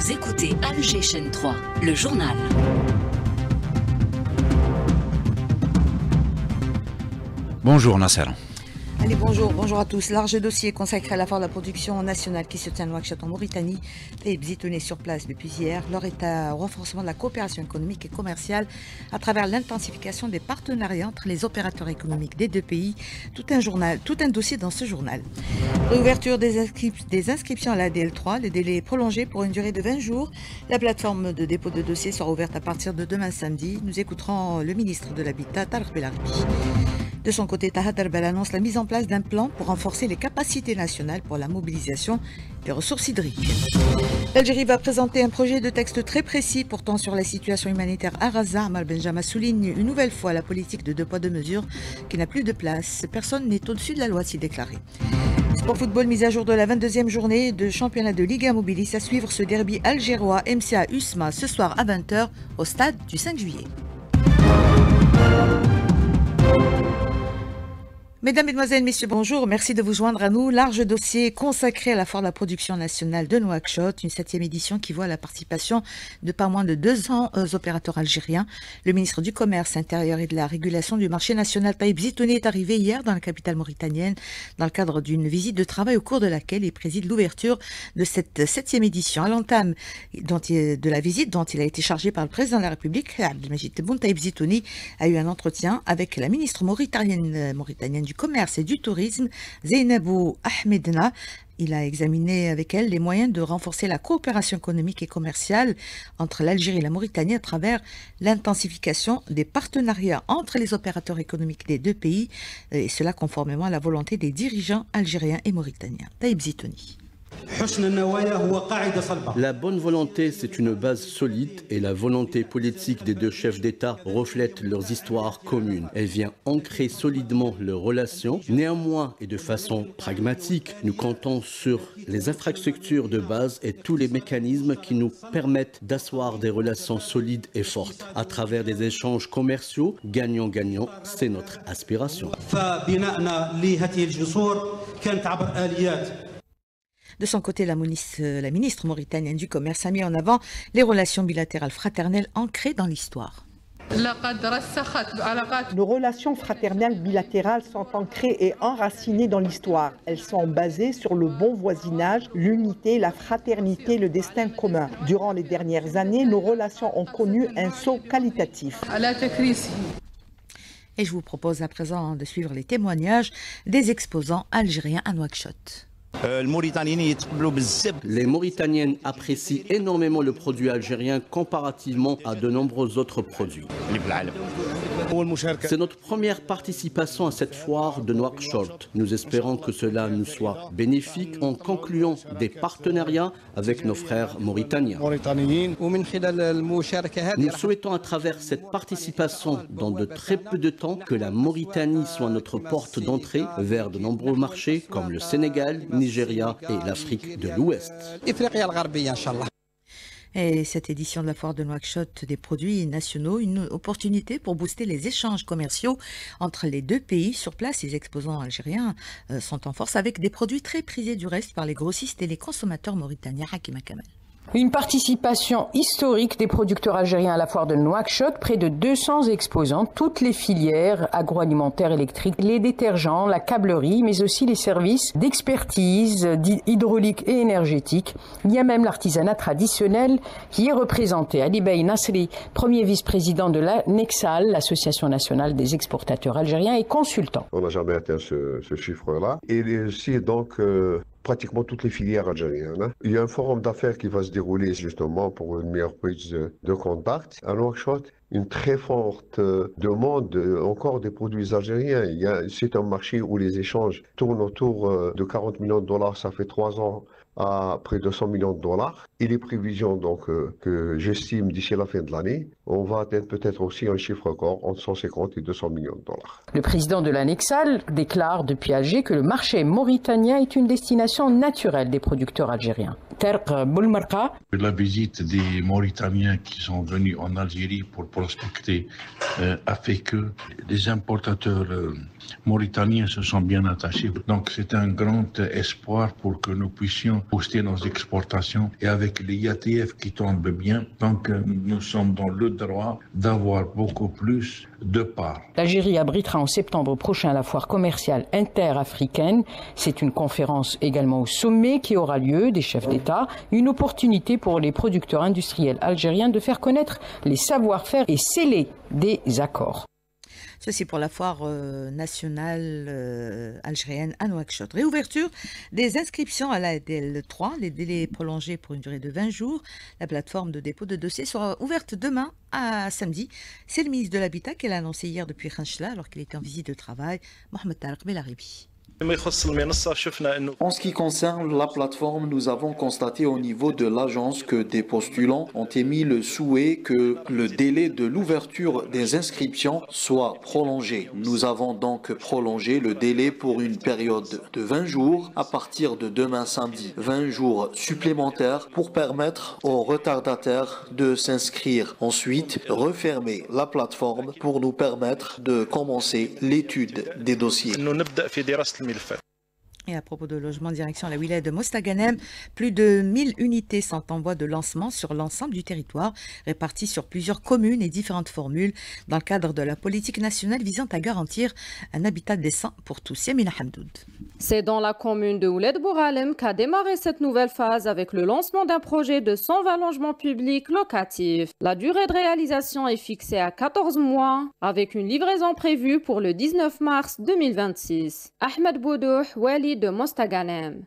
Vous écoutez Alger Chaîne 3, le journal. Bonjour Nasser. Allez, bonjour à tous. Large dossier consacré à la foire de la production nationale qui se tient à Nouakchott en Mauritanie. Taïb Zitouni sur place depuis hier. L'heure est au renforcement de la coopération économique et commerciale à travers l'intensification des partenariats entre les opérateurs économiques des deux pays. Tout un dossier dans ce journal. Réouverture des inscriptions à la DL3. Le délai est prolongé pour une durée de 20 jours. La plateforme de dépôt de dossiers sera ouverte à partir de demain samedi. Nous écouterons le ministre de l'Habitat, Tarek Belarabi. De son côté, Taha Darbel annonce la mise en place d'un plan pour renforcer les capacités nationales pour la mobilisation des ressources hydriques. L'Algérie va présenter un projet de texte très précis portant sur la situation humanitaire à Gaza. Amar Benjama souligne une nouvelle fois la politique de deux poids deux mesures qui n'a plus de place. Personne n'est au-dessus de la loi, s'y déclaré. Sport football, mise à jour de la 22e journée de championnat de Ligue 1 Mobilis. À suivre ce derby algérois MCA USMA ce soir à 20h au stade du 5 juillet. Mesdames, Mesdemoiselles, Messieurs, bonjour. Merci de vous joindre à nous. Large dossier consacré à la foire de la production nationale de Nouakchott, une 7e édition qui voit la participation de pas moins de 200 opérateurs algériens. Le ministre du Commerce intérieur et de la Régulation du marché national, Taïb Zitouni, est arrivé hier dans la capitale mauritanienne dans le cadre d'une visite de travail au cours de laquelle il préside l'ouverture de cette 7e édition. À l'entame de la visite dont il a été chargé par le président de la République, Abdelmajid Tebboune, Taïb Zitouni a eu un entretien avec la ministre mauritanienne du Commerce et du Tourisme, Zeynabou Ahmedna. Il a examiné avec elle les moyens de renforcer la coopération économique et commerciale entre l'Algérie et la Mauritanie à travers l'intensification des partenariats entre les opérateurs économiques des deux pays, et cela conformément à la volonté des dirigeants algériens et mauritaniens. Taïb Zitouni. La bonne volonté, c'est une base solide et la volonté politique des deux chefs d'État reflète leurs histoires communes. Elle vient ancrer solidement leurs relations. Néanmoins, et de façon pragmatique, nous comptons sur les infrastructures de base et tous les mécanismes qui nous permettent d'asseoir des relations solides et fortes. À travers des échanges commerciaux, gagnant-gagnant, c'est notre aspiration. De son côté, la ministre mauritanienne du Commerce a mis en avant les relations bilatérales fraternelles ancrées dans l'histoire. Nos relations fraternelles bilatérales sont ancrées et enracinées dans l'histoire. Elles sont basées sur le bon voisinage, l'unité, la fraternité, le destin commun. Durant les dernières années, nos relations ont connu un saut qualitatif. Et je vous propose à présent de suivre les témoignages des exposants algériens à Nouakchott. Les Mauritaniennes apprécient énormément le produit algérien comparativement à de nombreux autres produits. C'est notre première participation à cette foire de Nouakchott. Nous espérons que cela nous soit bénéfique en concluant des partenariats avec nos frères mauritaniens. Nous souhaitons à travers cette participation dans de très peu de temps que la Mauritanie soit notre porte d'entrée vers de nombreux marchés comme le Sénégal, Nigeria et l'Afrique de l'Ouest. Et cette édition de la foire de Nouakchott des produits nationaux, une opportunité pour booster les échanges commerciaux entre les deux pays. Sur place, les exposants algériens sont en force avec des produits très prisés du reste par les grossistes et les consommateurs mauritaniens. Hakima Kamal. Une participation historique des producteurs algériens à la foire de Nouakchott, près de 200 exposants, toutes les filières agroalimentaires, électriques, les détergents, la câblerie, mais aussi les services d'expertise hydraulique et énergétique. Il y a même l'artisanat traditionnel qui est représenté. Ali Bey Nasri, premier vice-président de la Nexal, l'Association nationale des exportateurs algériens et consultant. On n'a jamais atteint ce chiffre-là. Et aussi donc pratiquement toutes les filières algériennes. Il y a un forum d'affaires qui va se dérouler justement pour une meilleure prise de contact. À Nouakchott, une très forte demande encore des produits algériens. C'est un marché où les échanges tournent autour de 40 millions de dollars. Ça fait 3 ans à près de 100 millions de dollars. Et les prévisions donc que j'estime d'ici la fin de l'année, on va atteindre peut-être aussi un chiffre record entre 150 et 200 millions de dollars. Le président de la Nexal déclare depuis Alger que le marché mauritanien est une destination naturelle des producteurs algériens. Terq Boulmarqa. La visite des Mauritaniens qui sont venus en Algérie pour prospecter a fait que les importateurs mauritaniens se sont bien attachés. Donc c'est un grand espoir pour que nous puissions exportations, booster nos exportations. Et avec les IATF qui tombent bien, donc nous sommes dans le droit d'avoir beaucoup plus de parts. L'Algérie abritera en septembre prochain la foire commerciale interafricaine. C'est une conférence également au sommet qui aura lieu des chefs d'État. Une opportunité pour les producteurs industriels algériens de faire connaître les savoir-faire et sceller des accords. Ceci pour la foire nationale algérienne à Nouakchott. Réouverture des inscriptions à la DL3, les délais prolongés pour une durée de 20 jours. La plateforme de dépôt de dossiers sera ouverte demain à samedi. C'est le ministre de l'Habitat qui l'a annoncé hier depuis Khanchla alors qu'il était en visite de travail, Mohamed Tarek Belaribi. En ce qui concerne la plateforme, nous avons constaté au niveau de l'agence que des postulants ont émis le souhait que le délai de l'ouverture des inscriptions soit prolongé. Nous avons donc prolongé le délai pour une période de 20 jours à partir de demain samedi. 20 jours supplémentaires pour permettre aux retardataires de s'inscrire. Ensuite, refermer la plateforme pour nous permettre de commencer l'étude des dossiers. Et à propos de logement, direction la wilaya de Mostaganem, plus de 1000 unités sont en voie de lancement sur l'ensemble du territoire, réparties sur plusieurs communes et différentes formules dans le cadre de la politique nationale visant à garantir un habitat décent pour tous. Yamina Hamdoud. C'est dans la commune de Ouled Bouralem qu'a démarré cette nouvelle phase avec le lancement d'un projet de 120 logements publics locatifs. La durée de réalisation est fixée à 14 mois avec une livraison prévue pour le 19 mars 2026. Ahmed Boudouh, Wali de Mostaganem.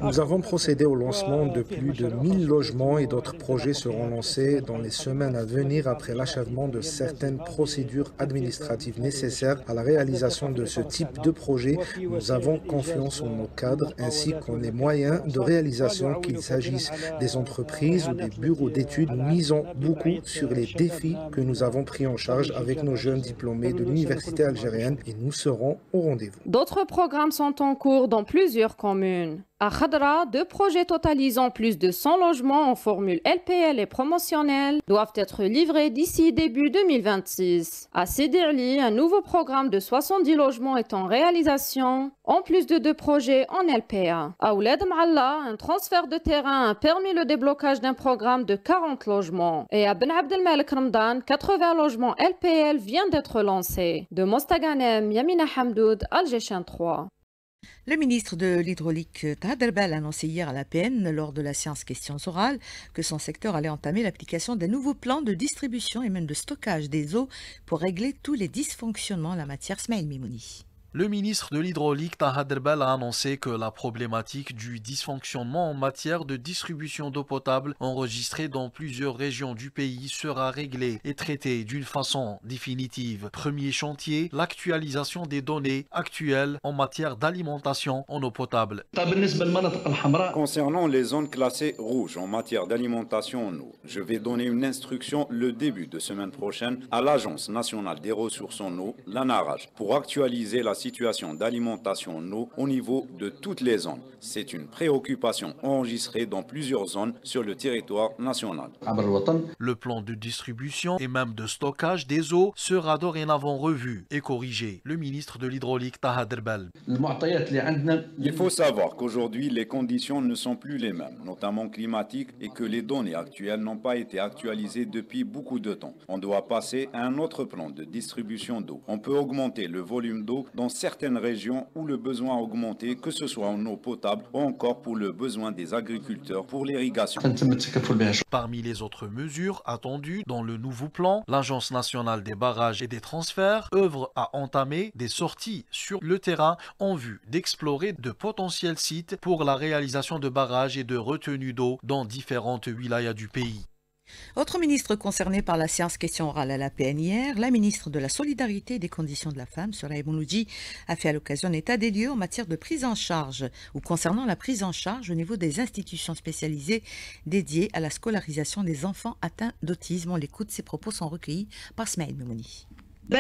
Nous avons procédé au lancement de plus de 1000 logements et d'autres projets seront lancés dans les semaines à venir après l'achèvement de certaines procédures administratives nécessaires à la réalisation de ce type de projet. Nous avons confiance en nos cadres ainsi qu'en les moyens de réalisation, qu'il s'agisse des entreprises ou des bureaux d'études. Nous misons beaucoup sur les défis que nous avons pris en charge avec nos jeunes diplômés de l'université algérienne et nous serons au rendez-vous. D'autres programmes sont en cours dans plusieurs communes. À Khadra, 2 projets totalisant plus de 100 logements en formule LPL et promotionnelle doivent être livrés d'ici début 2026. À Sidirli, un nouveau programme de 70 logements est en réalisation, en plus de 2 projets en LPA. À Ouled Malla, un transfert de terrain a permis le déblocage d'un programme de 40 logements. Et à Ben Abdelmalek Ramdan, 80 logements LPL viennent d'être lancés. De Mostaganem, Yamina Hamdoud, Algéchien 3. Le ministre de l'Hydraulique, Tahad Erbal, a annoncé hier à l'APN, lors de la séance questions orales, que son secteur allait entamer l'application d'un nouveau plan de distribution et même de stockage des eaux pour régler tous les dysfonctionnements en la matière. Smaïl Mimouni. Le ministre de l'Hydraulique, Tahad Erbal, a annoncé que la problématique du dysfonctionnement en matière de distribution d'eau potable enregistrée dans plusieurs régions du pays sera réglée et traitée d'une façon définitive. Premier chantier, l'actualisation des données actuelles en matière d'alimentation en eau potable. Concernant les zones classées rouges en matière d'alimentation en eau, je vais donner une instruction le début de semaine prochaine à l'Agence nationale des ressources en eau, l'ANARAJ, pour actualiser la situation d'alimentation en eau au niveau de toutes les zones. C'est une préoccupation enregistrée dans plusieurs zones sur le territoire national. Le plan de distribution et même de stockage des eaux sera dorénavant revu et corrigé. Le ministre de l'Hydraulique, Tahad Erbal. Il faut savoir qu'aujourd'hui, les conditions ne sont plus les mêmes, notamment climatiques, et que les données actuelles n'ont pas été actualisées depuis beaucoup de temps. On doit passer à un autre plan de distribution d'eau. On peut augmenter le volume d'eau dans certaines régions où le besoin a augmenté, que ce soit en eau potable ou encore pour le besoin des agriculteurs pour l'irrigation. Parmi les autres mesures attendues dans le nouveau plan, l'Agence nationale des barrages et des transferts œuvre à entamer des sorties sur le terrain en vue d'explorer de potentiels sites pour la réalisation de barrages et de retenues d'eau dans différentes wilayas du pays. Autre ministre concerné par la séance question orale à l'APN hier, la ministre de la Solidarité et des Conditions de la Femme, Soraya Mouloudji, a fait à l'occasion un état des lieux en matière de prise en charge ou concernant la prise en charge au niveau des institutions spécialisées dédiées à la scolarisation des enfants atteints d'autisme. On l'écoute, ses propos sont recueillis par Smaïl Mimouni. Le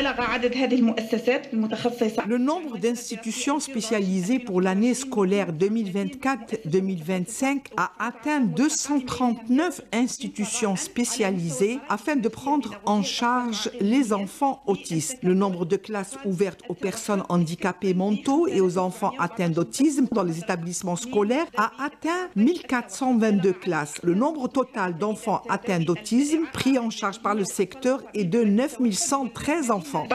nombre d'institutions spécialisées pour l'année scolaire 2024-2025 a atteint 239 institutions spécialisées afin de prendre en charge les enfants autistes. Le nombre de classes ouvertes aux personnes handicapées mentaux et aux enfants atteints d'autisme dans les établissements scolaires a atteint 1422 classes. Le nombre total d'enfants atteints d'autisme pris en charge par le secteur est de 9113 enfants.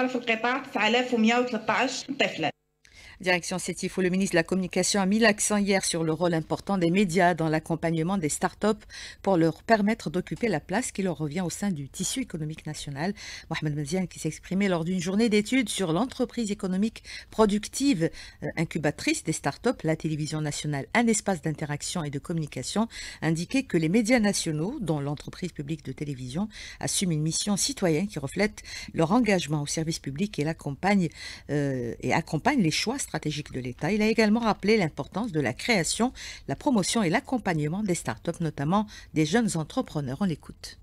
Direction Sétif, où le ministre de la Communication a mis l'accent hier sur le rôle important des médias dans l'accompagnement des start-up pour leur permettre d'occuper la place qui leur revient au sein du tissu économique national. Mohamed Maziane qui s'exprimait lors d'une journée d'études sur l'entreprise économique productive incubatrice des start-up, la télévision nationale, un espace d'interaction et de communication, indiquait que les médias nationaux, dont l'entreprise publique de télévision, assument une mission citoyenne qui reflète leur engagement au service public et accompagne les choix stratégique de l'État. Il a également rappelé l'importance de la création, la promotion et l'accompagnement des startups, notamment des jeunes entrepreneurs. On l'écoute.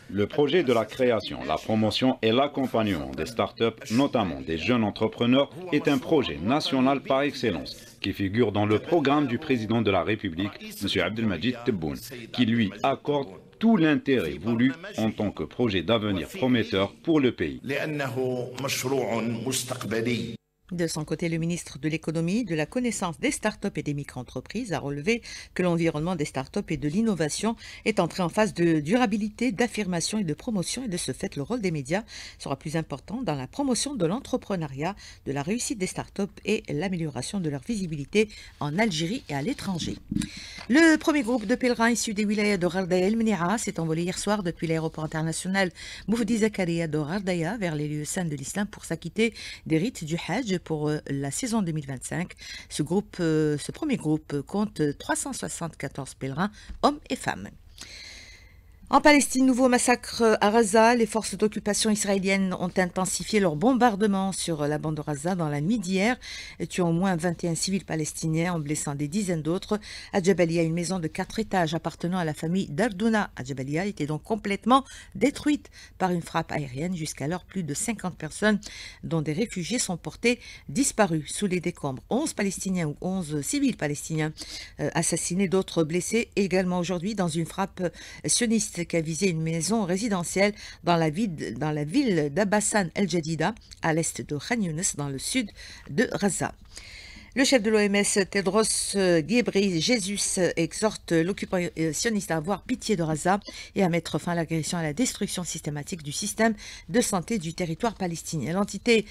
Le projet de la création, la promotion et l'accompagnement des startups, notamment des jeunes entrepreneurs, est un projet national par excellence qui figure dans le programme du président de la République, M. Abdelmajid Tebboune, qui lui accorde tout l'intérêt voulu en tant que projet d'avenir prometteur pour le pays. De son côté, le ministre de l'économie, de la connaissance des startups et des micro-entreprises a relevé que l'environnement des startups et de l'innovation est entré en phase de durabilité, d'affirmation et de promotion, et de ce fait, le rôle des médias sera plus important dans la promotion de l'entrepreneuriat, de la réussite des startups et l'amélioration de leur visibilité en Algérie et à l'étranger. Le premier groupe de pèlerins issus des wilayas de Ghardaya el-Menia s'est envolé hier soir depuis l'aéroport international Moufdi Zakaria de Ghardaya vers les lieux saints de l'islam pour s'acquitter des rites du Hajj pour la saison 2025. Ce premier groupe compte 374 pèlerins, hommes et femmes. En Palestine, nouveau massacre à Gaza. Les forces d'occupation israéliennes ont intensifié leur bombardement sur la bande de Gaza dans la nuit d'hier, tuant au moins 21 civils palestiniens en blessant des dizaines d'autres. À Jabalia, une maison de 4 étages appartenant à la famille Dardouna à Jabalia était donc complètement détruite par une frappe aérienne. Jusqu'alors, plus de 50 personnes, dont des réfugiés, sont portées disparues sous les décombres. 11 Palestiniens ou 11 civils palestiniens assassinés, d'autres blessés également aujourd'hui dans une frappe sioniste qui a visé une maison résidentielle dans la ville d'Abassan el-Jadida, à l'est de Khan Younes, dans le sud de Gaza. Le chef de l'OMS, Tedros Ghebreyesus, exhorte l'occupant sioniste à avoir pitié de Gaza et à mettre fin à l'agression et à la destruction systématique du système de santé du territoire palestinien. L'entité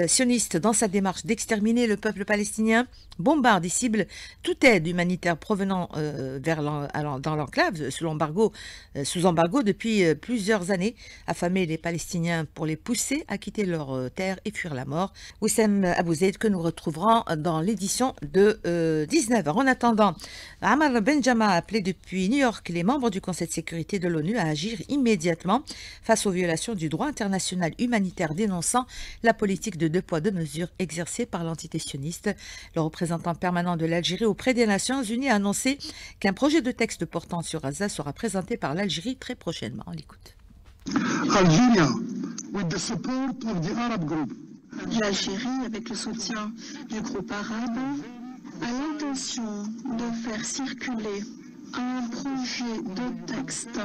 sioniste, dans sa démarche d'exterminer le peuple palestinien, bombarde et cible toute aide humanitaire provenant dans l'enclave sous embargo depuis plusieurs années, affamer les Palestiniens pour les pousser à quitter leur terre et fuir la mort. Wissem Abouzeid, que nous retrouverons dans l'édition de 19h. En attendant, Amar Benjama a appelé depuis New York les membres du Conseil de sécurité de l'ONU à agir immédiatement face aux violations du droit international humanitaire, dénonçant la politique de 2 poids 2 mesures exercée par l'entité sioniste. Le représentant permanent de l'Algérie auprès des Nations Unies a annoncé qu'un projet de texte portant sur Gaza sera présenté par l'Algérie très prochainement. On l'écoute. L'Algérie, avec le soutien du groupe arabe, a l'intention de faire circuler un projet de texte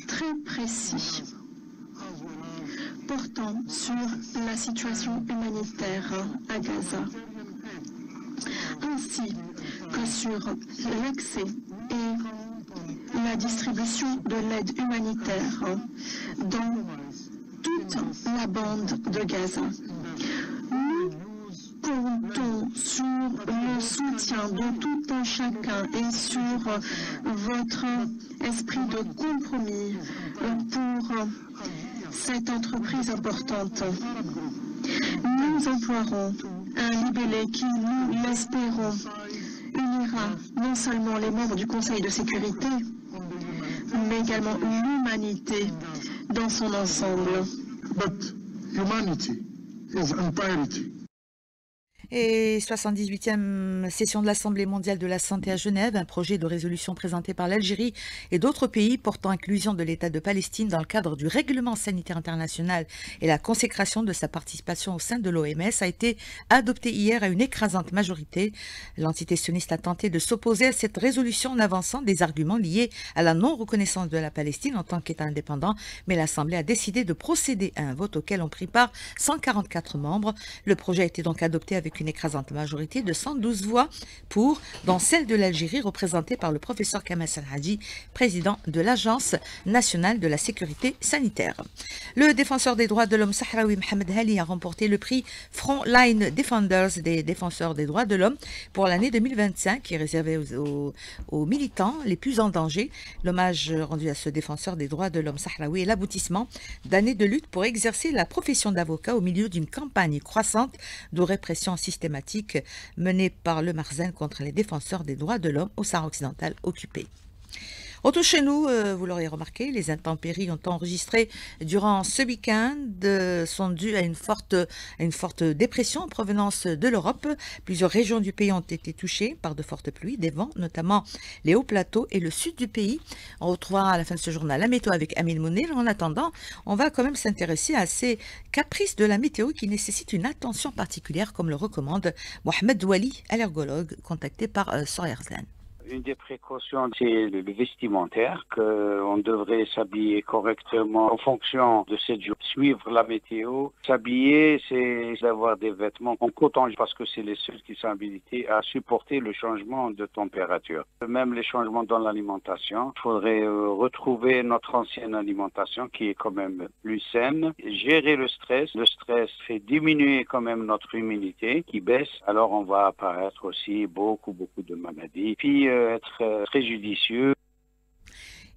très précis portant sur la situation humanitaire à Gaza, ainsi que sur l'accès et la distribution de l'aide humanitaire dans toute la bande de Gaza. Nous comptons sur le soutien de tout un chacun et sur votre esprit de compromis pour cette entreprise importante. Nous emploierons un libellé qui, nous l'espérons, unira non seulement les membres du Conseil de sécurité, mais également l'humanité dans son ensemble. But humanity is entirety. Et 78e session de l'Assemblée mondiale de la santé à Genève, un projet de résolution présenté par l'Algérie et d'autres pays portant inclusion de l'État de Palestine dans le cadre du règlement sanitaire international et la consécration de sa participation au sein de l'OMS a été adopté hier à une écrasante majorité. L'entité sioniste a tenté de s'opposer à cette résolution en avançant des arguments liés à la non-reconnaissance de la Palestine en tant qu'État indépendant, mais l'Assemblée a décidé de procéder à un vote auquel ont pris part 144 membres. Le projet a été donc adopté avec une écrasante majorité de 112 voix pour, dont celle de l'Algérie représentée par le professeur Kamal Salhadji, président de l'Agence nationale de la sécurité sanitaire. Le défenseur des droits de l'homme sahraoui Mohamed Hali a remporté le prix Frontline Defenders des défenseurs des droits de l'homme pour l'année 2025 qui est réservé aux militants les plus en danger. L'hommage rendu à ce défenseur des droits de l'homme sahraoui est l'aboutissement d'années de lutte pour exercer la profession d'avocat au milieu d'une campagne croissante de répression systématique menée par le Marzen contre les défenseurs des droits de l'homme au Sahara occidental occupé. Autour chez nous, vous l'aurez remarqué, les intempéries ont enregistré durant ce week-end sont dues à une forte dépression en provenance de l'Europe. Plusieurs régions du pays ont été touchées par de fortes pluies, des vents, notamment les hauts plateaux et le sud du pays. On retrouvera à la fin de ce journal la météo avec Amine Mounir. En attendant, on va quand même s'intéresser à ces caprices de la météo qui nécessitent une attention particulière, comme le recommande Mohamed Wali, allergologue, contacté par Soria Arslan. Une des précautions, c'est le vestimentaire, qu'on devrait s'habiller correctement en fonction de cette journée, suivre la météo. S'habiller, c'est d'avoir des vêtements en coton parce que c'est les seuls qui sont habilités à supporter le changement de température. Même les changements dans l'alimentation, il faudrait retrouver notre ancienne alimentation qui est quand même plus saine. Gérer le stress fait diminuer quand même notre immunité qui baisse. Alors on va apparaître aussi beaucoup de maladies. Puis être très judicieux.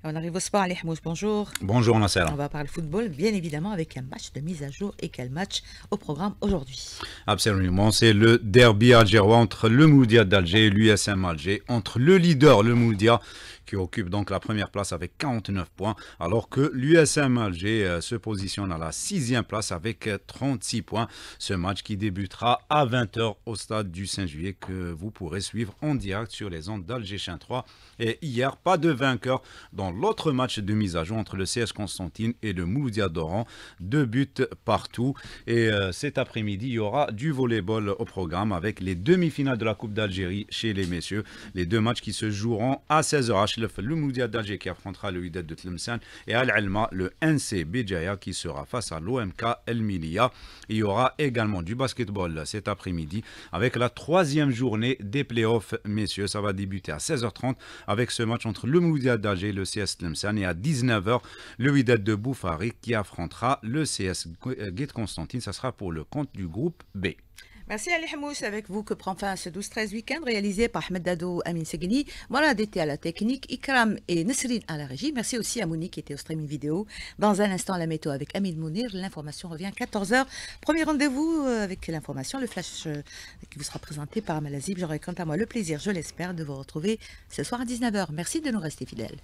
On arrive au sport, Ali Hamous, bonjour. Bonjour Nasser. On va parler football, bien évidemment, avec un match de mise à jour. Et quel match au programme aujourd'hui? Absolument, c'est le derby algérois entre le Mouloudia d'Alger et l'USM Alger, entre le leader, le Mouloudia, qui occupe donc la première place avec 49 points, alors que l'USM Alger se positionne à la 6e place avec 36 points. Ce match qui débutera à 20h au stade du 5 juillet que vous pourrez suivre en direct sur les ondes d'Alger Chaîne 3. Et hier, pas de vainqueur dans l'autre match de mise à jour entre le CS Constantine et le Mouloudia d'Oran. 2 buts partout. Et cet après-midi, il y aura du volleyball au programme avec les demi-finales de la Coupe d'Algérie chez les messieurs. Les deux matchs qui se joueront à 16h. Le Mouloudia d'Alger qui affrontera le Wydad de Tlemcen et Al-Alma, le NC Béjaïa qui sera face à l'OMK El Milia. Il y aura également du basketball cet après-midi avec la 3e journée des playoffs messieurs. Ça va débuter à 16h30 avec ce match entre le Mouloudia d'Alger et le CS Tlemcen et à 19h le Wydad de Boufari qui affrontera le CS Guet Constantine. Ça sera pour le compte du groupe B. Merci Ali Hamous, avec vous que prend fin ce 12-13 week-end réalisé par Ahmed Dado, Amin Segeni, Morad était à la technique, Ikram et Nesrine à la régie. Merci aussi à Monique qui était au streaming vidéo. Dans un instant, la météo avec Amin Mounir. L'information revient à 14h. Premier rendez-vous avec l'information, le flash qui vous sera présenté par Amalazib. J'aurai quant à moi le plaisir, je l'espère, de vous retrouver ce soir à 19h. Merci de nous rester fidèles.